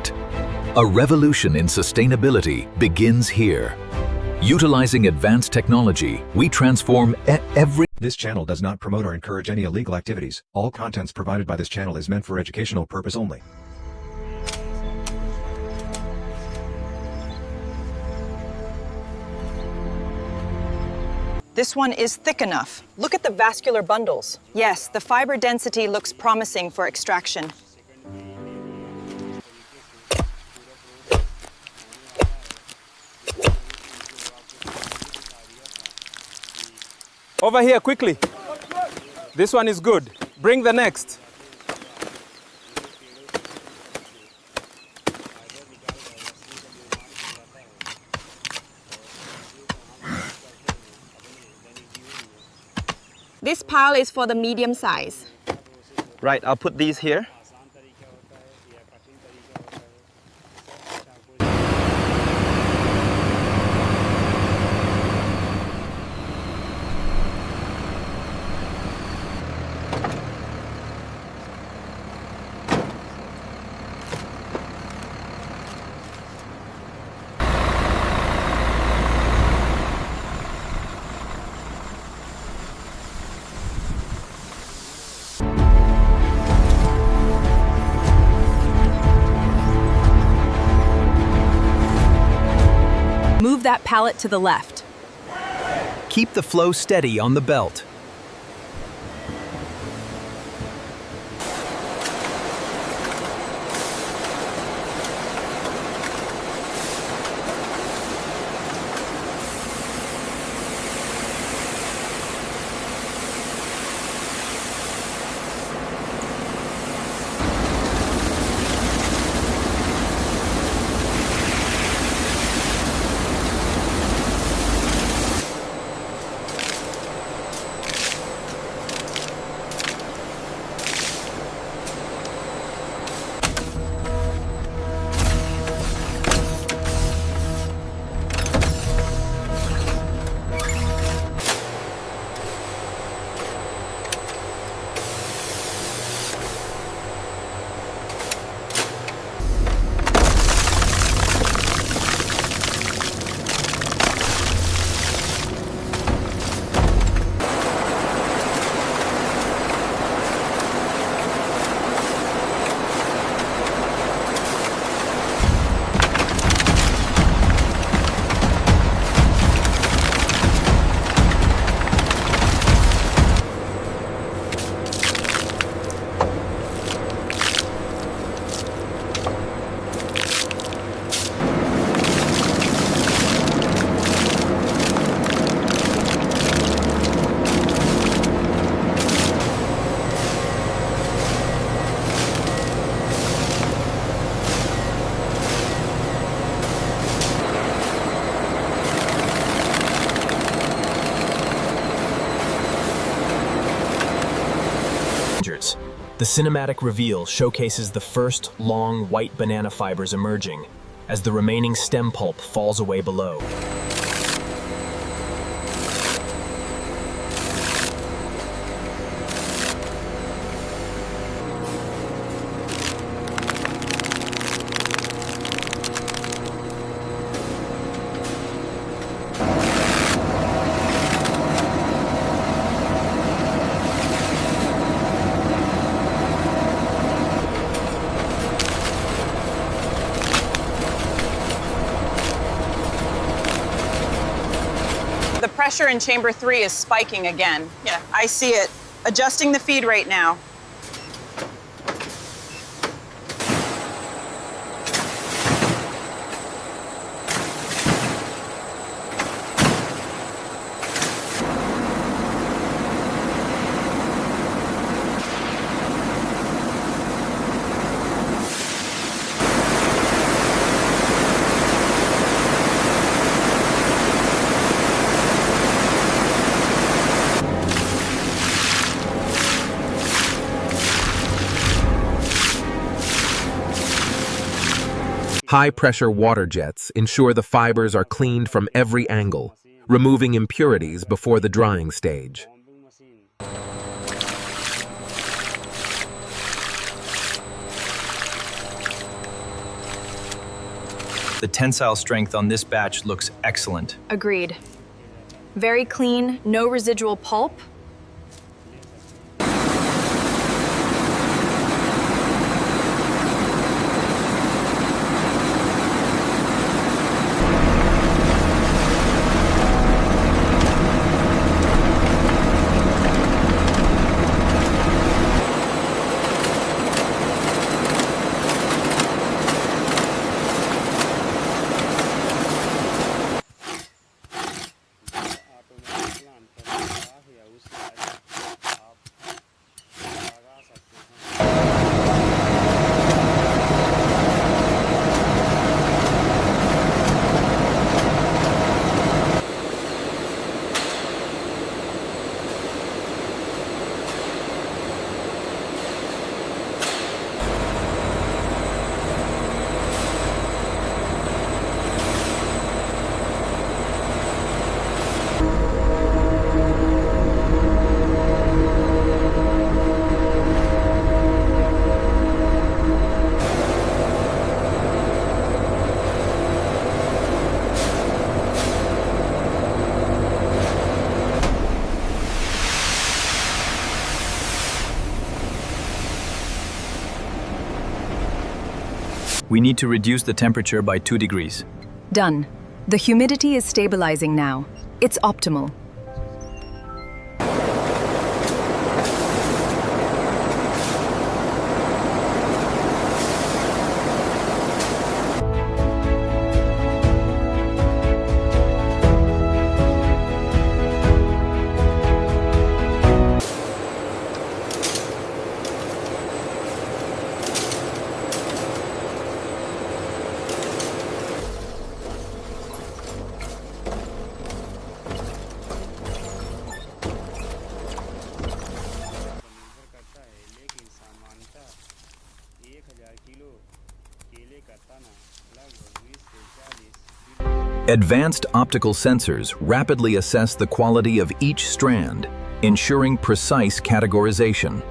planet. A revolution in sustainability begins here. Utilizing advanced technology, we transform every... This channel does not promote or encourage any illegal activities. All contents provided by this channel is meant for educational purpose only. This one is thick enough. Look at the vascular bundles. Yes, the fiber density looks promising for extraction. Over here, quickly. This one is good. Bring the next. This pile is for the medium size. Right, I'll put these here. Move that pallet to the left. Keep the flow steady on the belt. The cinematic reveal showcases the first long white banana fibers emerging as the remaining stem pulp falls away below. The pressure in chamber 3 is spiking again. Yeah, I see it. Adjusting the feed rate now. High-pressure water jets ensure the fibers are cleaned from every angle, removing impurities before the drying stage. The tensile strength on this batch looks excellent. Agreed. Very clean, no residual pulp. We need to reduce the temperature by 2 degrees. Done. The humidity is stabilizing now. It's optimal. Advanced optical sensors rapidly assess the quality of each strand, ensuring precise categorization.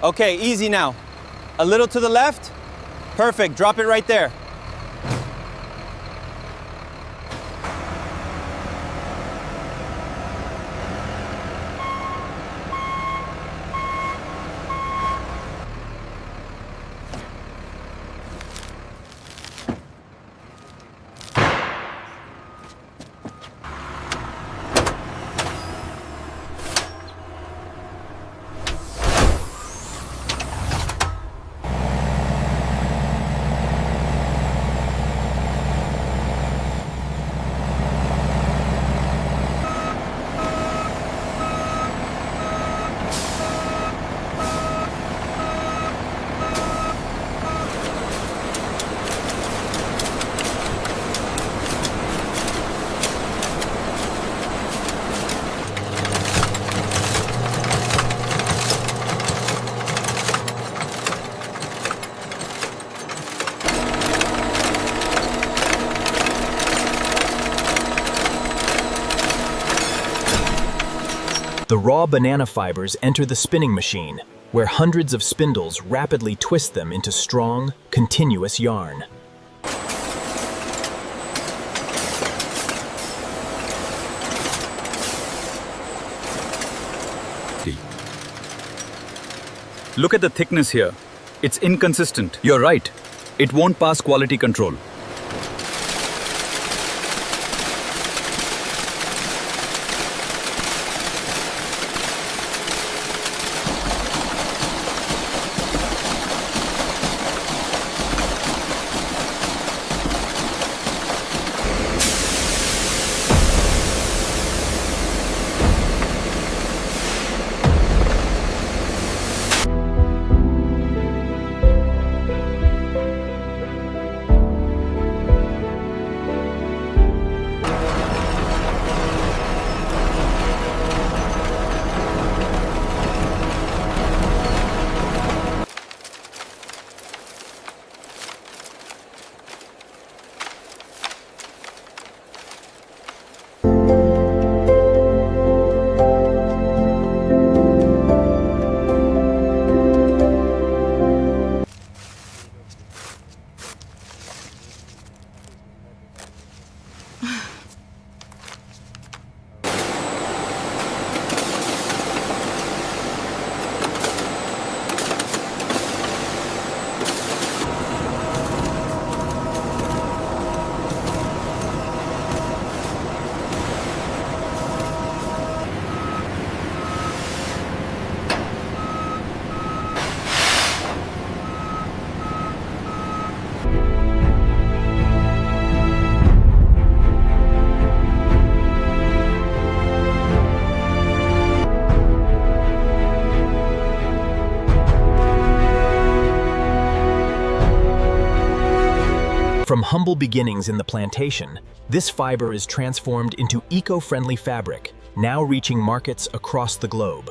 Okay, easy now. A little to the left. Perfect, drop it right there. The raw banana fibers enter the spinning machine, where hundreds of spindles rapidly twist them into strong, continuous yarn. Look at the thickness here. It's inconsistent. You're right. It won't pass quality control. From humble beginnings in the plantation, this fiber is transformed into eco-friendly fabric, now reaching markets across the globe.